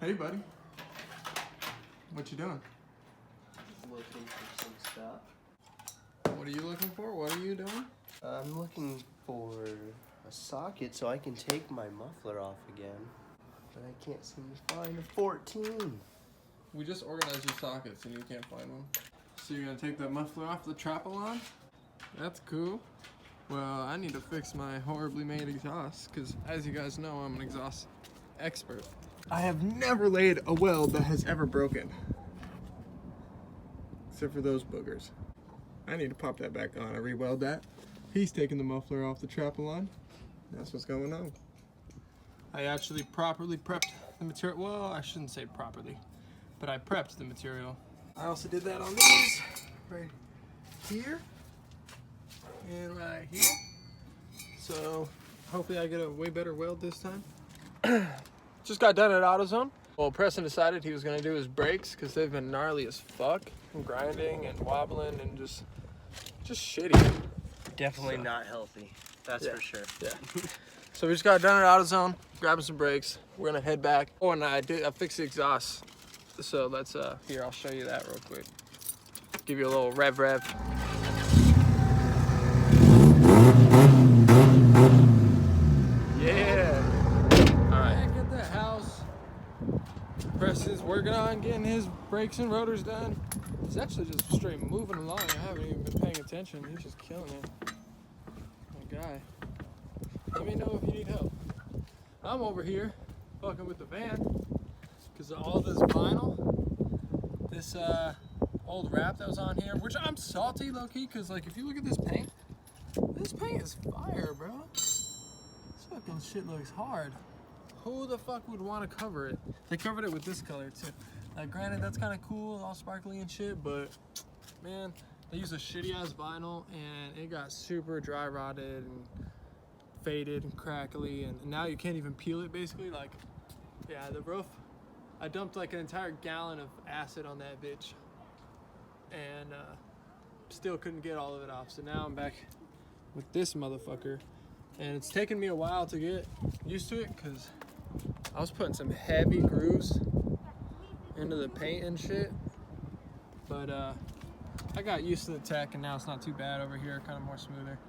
Hey, buddy. What you doing? Looking for some stuff. What are you looking for? What are you doing? I'm looking for a socket so I can take my muffler off again. But I can't seem to find a 14. We just organized your sockets and you can't find one. So you're gonna take the muffler off the trapalon? That's cool. Well, I need to fix my horribly made exhaust because, as you guys know, I'm an exhaust expert. I have never laid a weld that has ever broken. Except for those boogers. I need to pop that back on and re-weld that. He's taking the muffler off the trapalon. That's what's going on. I actually properly prepped the material. Well, I shouldn't say properly, but I prepped the material. I also did that on these right here and right here. So hopefully I get a way better weld this time. Just got done at AutoZone. Well, Preston decided he was gonna do his brakes because they've been gnarly as fuck, and grinding and wobbling and just shitty. Definitely not healthy. That's for sure. Yeah. So we just got done at AutoZone, grabbing some brakes. We're gonna head back. Oh, and I fixed the exhaust. So let's here, I'll show you that real quick. Give you a little rev. Yeah. All right. Back at the house. Preston's working on getting his brakes and rotors done. He's actually just straight moving along. I haven't even been paying attention. He's just killing it. My guy. Let me know if you need help. I'm over here fucking with the van because of all this vinyl. This old wrap that was on here, which I'm salty low-key because, like, if you look at this paint is fire, bro. This fucking shit looks hard. Who the fuck would want to cover it? They covered it with this color too. Like, granted, that's kind of cool, all sparkly and shit, but man, they used a shitty ass vinyl and it got super dry rotted and faded and crackly, and now you can't even peel it basically. Like, yeah, the roof, I dumped like an entire gallon of acid on that bitch and still couldn't get all of it off. So now I'm back with this motherfucker, and it's taken me a while to get used to it because I was putting some heavy grooves into the paint and shit, but I got used to the tech and now it's not too bad over here, kind of more smoother.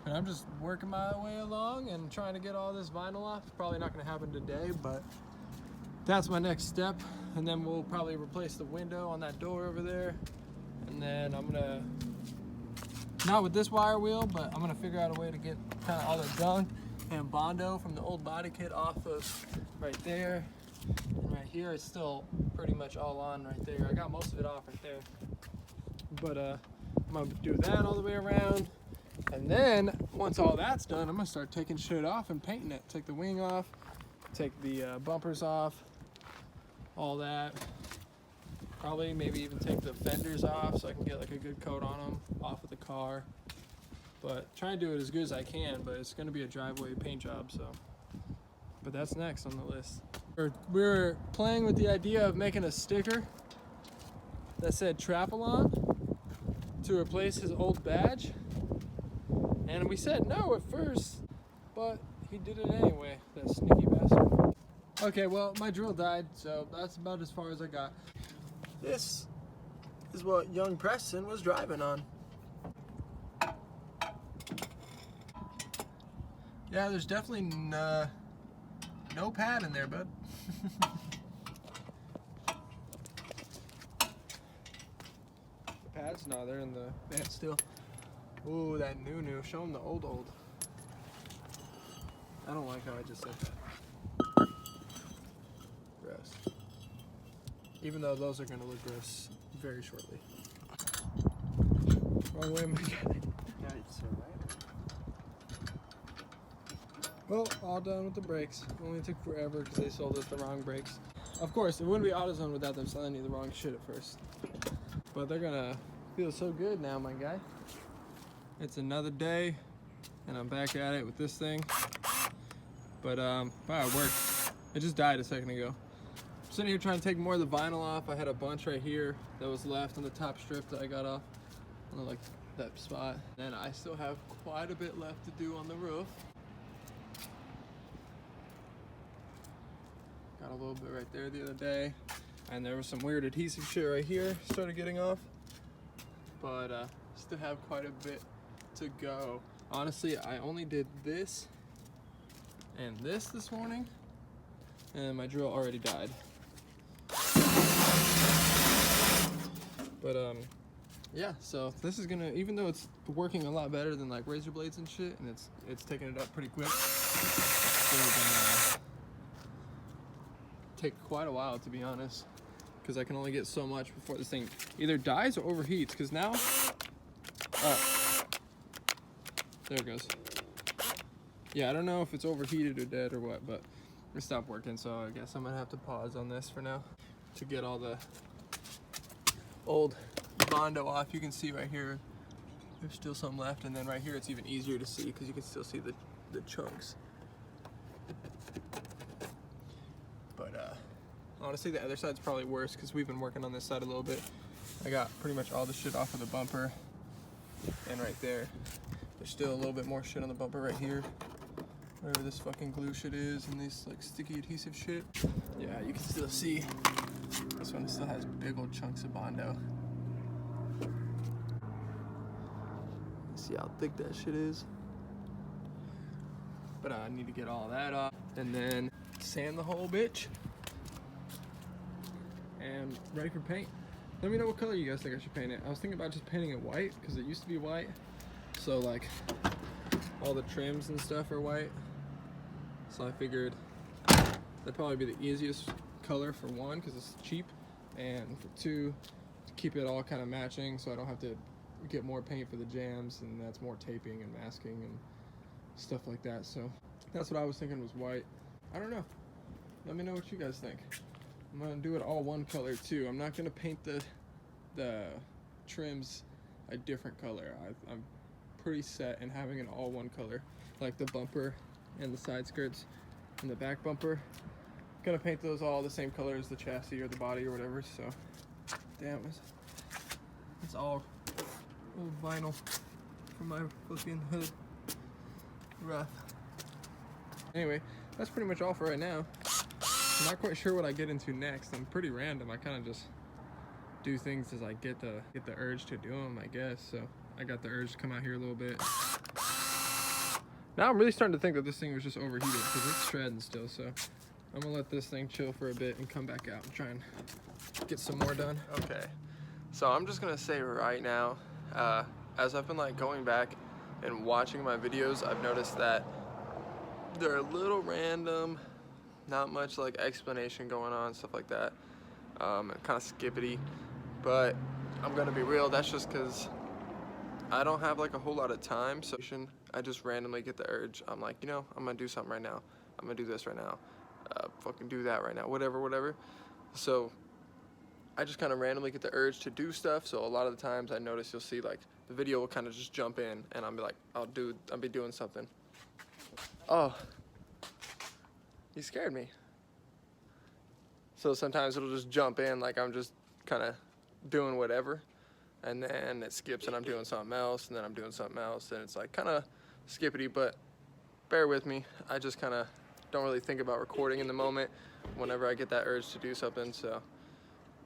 And I'm just working my way along and trying to get all this vinyl off. Probably not going to happen today, but that's my next step. And then we'll probably replace the window on that door over there. And then I'm gonna, not with this wire wheel, but I'm gonna figure out a way to get kind of all the gunk and Bondo from the old body kit off of right there. And right here it's still pretty much all on right there. I got most of it off right there. But I'm gonna do that all the way around. And then once all that's done, I'm gonna start taking shit off and painting it. Take the wing off, take the bumpers off, all that. Probably maybe even take the fenders off so I can get like a good coat on them off of the car. But try and do it as good as I can, but it's gonna be a driveway paint job, so. But that's next on the list. We're playing with the idea of making a sticker that said Trapalon to replace his old badge. And we said no at first, but he did it anyway, that sneaky bastard. Okay, well, my drill died, so that's about as far as I got. This is what young Preston was driving on. Yeah, there's definitely no pad in there, bud. The pads? No, they're in the van still. Ooh, that new. Show them the old. I don't like how I just said that. Gross. Even though those are gonna look gross very shortly. Wrong way, my guy. Yeah, it's alright. Well, all done with the brakes. Only took forever because they sold us the wrong brakes. Of course, it wouldn't be AutoZone without them selling you the wrong shit at first. But they're gonna feel so good now, my guy. It's another day, and I'm back at it with this thing. But wow, it worked. It just died a second ago. I'm sitting here trying to take more of the vinyl off. I had a bunch right here that was left on the top strip that I got off on like that spot. And I still have quite a bit left to do on the roof. Got a little bit right there the other day. And there was some weird adhesive shit right here. Started getting off. But still have quite a bit to go. Honestly, I only did this and this morning. And my drill already died. But yeah, so this is gonna, even though it's working a lot better than like razor blades and shit, and it's taking it up pretty quick, it's still gonna take quite a while, to be honest, because I can only get so much before this thing either dies or overheats. Because now, there it goes. Yeah, I don't know if it's overheated or dead or what, but it stopped working, so I guess I'm gonna have to pause on this for now to get all the old Bondo off. You can see right here there's still some left, and then right here it's even easier to see because you can still see the chunks. But honestly, the other side's probably worse because we've been working on this side a little bit. I got pretty much all the shit off of the bumper, and right there there's still a little bit more shit on the bumper right here, wherever this fucking glue shit is, and this like sticky adhesive shit. Yeah, you can still see this one still has big old chunks of Bondo. See how thick that shit is. But I need to get all that off and then sand the whole bitch and ready for paint. Let me know what color you guys think I should paint it. I was thinking about just painting it white because it used to be white, so like all the trims and stuff are white, so I figured that'd probably be the easiest color for one because it's cheap, and for two, to keep it all kind of matching so I don't have to get more paint for the jams, and that's more taping and masking and stuff like that. So that's what I was thinking was white. I don't know. Let me know what you guys think. I'm gonna do it all one color too. I'm not gonna paint the trims a different color. I'm pretty set in having it all one color, like the bumper and the side skirts and the back bumper. Gonna paint those all the same color as the chassis or the body or whatever. So damn, it's all old vinyl from my fucking hood. Rough. Anyway, that's pretty much all for right now. I'm not quite sure what I get into next. I'm pretty random. I kind of just do things as I get the urge to do them, I guess. So I got the urge to come out here a little bit. Now I'm really starting to think that this thing was just overheated because it's shredding still. So I'm gonna let this thing chill for a bit and come back out and try and get some more done. Okay, so I'm just gonna say right now, as I've been like going back and watching my videos, I've noticed that they're a little random, not much like explanation going on, stuff like that, kind of skippity. But I'm gonna be real, that's just because I don't have like a whole lot of time, so I just randomly get the urge. I'm like, you know, I'm gonna do something right now. I'm gonna do this right now. Fucking do that right now, whatever. So I just kind of randomly get the urge to do stuff. So a lot of the times I notice you'll see like the video will kind of just jump in and I'll be like, I'll be doing something. Oh, you scared me. So sometimes it'll just jump in like I'm just kind of doing whatever, and then it skips and I'm doing something else, and then I'm doing something else, and it's like kind of skippity, but bear with me. I just kind of don't really think about recording in the moment whenever I get that urge to do something. So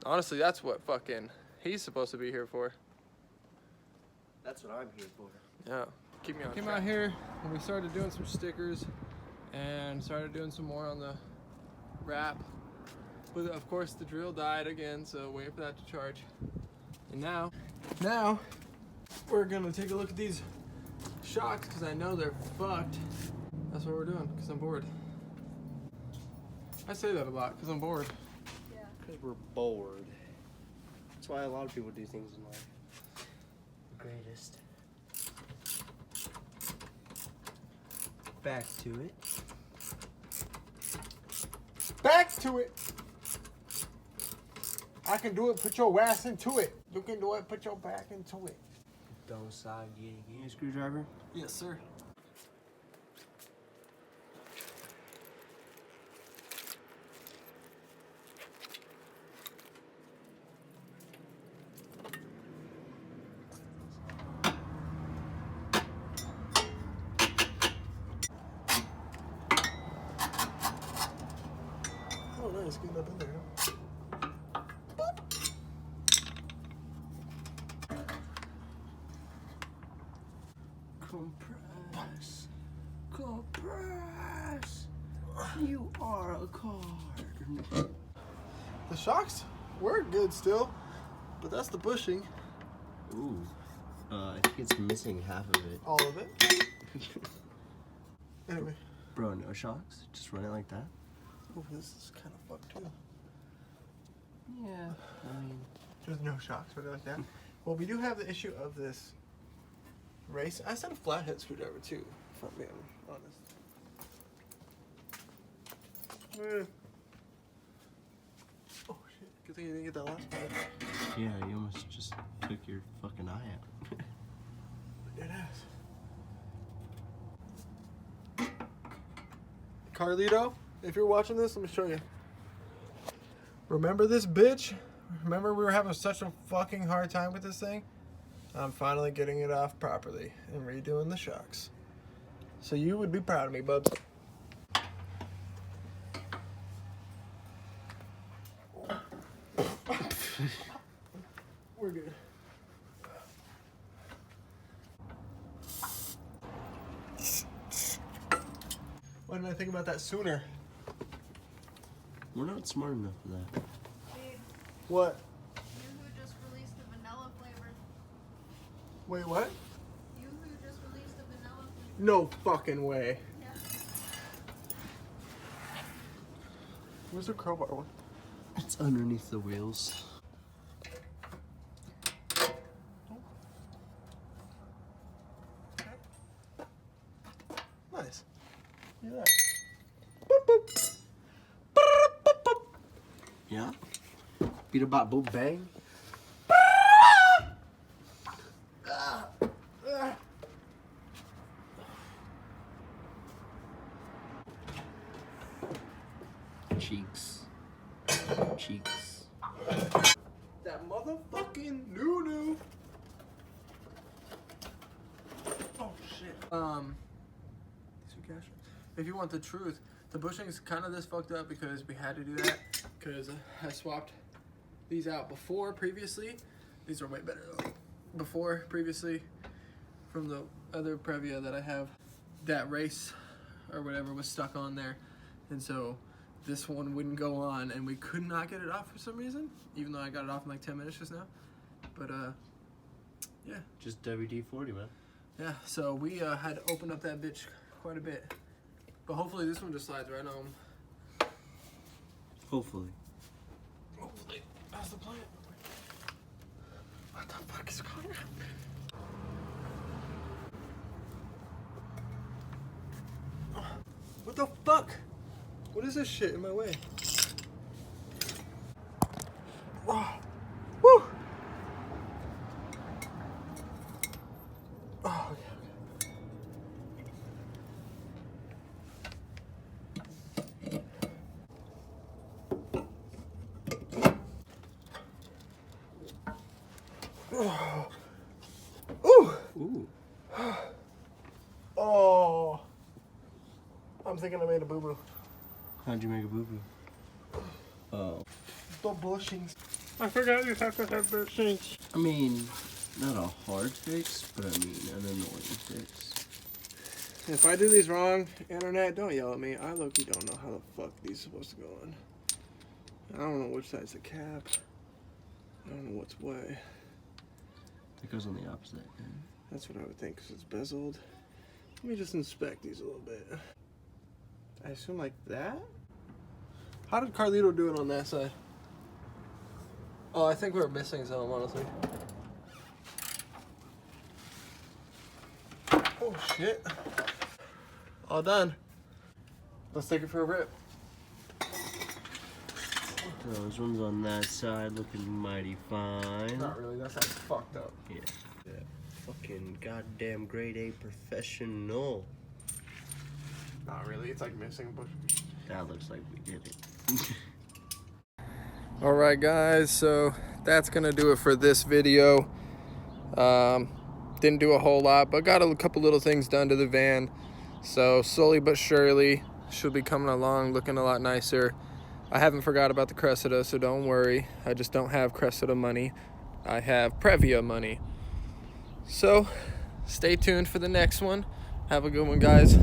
honestly, that's what fucking he's supposed to be here for. That's what I'm here for. Yeah, keep me on track. Came out here and we started doing some stickers and started doing some more on the wrap, but of course the drill died again, so wait for that to charge. And now we're gonna take a look at these shocks because I know they're fucked. That's what we're doing because I'm bored. I say that a lot because I'm bored. Yeah. Because we're bored. That's why a lot of people do things in life. The greatest. Back to it. Back to it! I can do it, put your ass into it. You can do it, put your back into it. Don't side yet again. Screwdriver? Yes, sir. Oh, nice. Getting up in there. Compress. Compress. You are a car. The shocks work good still, but that's the bushing. Ooh. I think it's missing half of it. All of it. Anyway. Bro, no shocks? Just run it like that? Oh, this is kind of fucked too. Yeah, I mean... There's no shocks, but like that. Well, we do have the issue of this race. I said a flathead screwdriver too, if I'm being honest. Oh shit, good thing you didn't get that last part. Yeah, you almost just took your fucking eye out. It has. Carlito, if you're watching this, let me show you. Remember this bitch? Remember we were having such a fucking hard time with this thing? I'm finally getting it off properly and redoing the shocks. So you would be proud of me, bubs. We're good. Why didn't I think about that sooner? We're not smart enough for that. Babe, What? you who just released the vanilla flavor. Wait, what? You who just released the vanilla flavor. No fucking way. Yeah. Where's the crowbar one? It's underneath the wheels. Nice. Look at that. Boop, boop. Boop, boop. Yeah? Beat about boop bang. Cheeks. Cheeks. That motherfucking noo-noo. Oh shit. If you want the truth, the bushing's kind of this fucked up because we had to do that because I swapped these out previously. These are way better though. Previously, from the other Previa that I have, that race or whatever was stuck on there, and so this one wouldn't go on, and we could not get it off for some reason, even though I got it off in like 10 minutes just now. But yeah. Just WD-40, man. Yeah, so we had to open up that bitch quite a bit. But hopefully this one just slides right on. Hopefully. Hopefully. That's the plan. What the fuck is going on? What the fuck? What is this shit in my way? Oh. Woo! Oh, okay. Oh. Ooh. Ooh. Oh. I'm thinking I made a boo-boo. How'd you make a boo-boo? Oh. The bushings. I forgot you have to have bushings. I mean, not a hard fix, but I mean an annoying fix. If I do these wrong, internet, don't yell at me. I low-key don't know how the fuck these are supposed to go on. I don't know which side's the cap. I don't know what's what. It goes on the opposite end. That's what I would think, because it's bezeled. Let me just inspect these a little bit. I assume like that? How did Carlito do it on that side? Oh, I think we were missing some, honestly. Oh, shit. All done. Let's take it for a rip. Those ones on that side looking mighty fine. Not really, that side's fucked up. Yeah. Fucking goddamn grade A professional. Not really, it's like missing a bush. That looks like we did it. Alright guys, so that's gonna do it for this video. Didn't do a whole lot, but got a couple little things done to the van. So slowly but surely, should be coming along, looking a lot nicer. I haven't forgot about the Cressida, so don't worry. I just don't have Cressida money. I have Previa money. So, stay tuned for the next one. Have a good one, guys.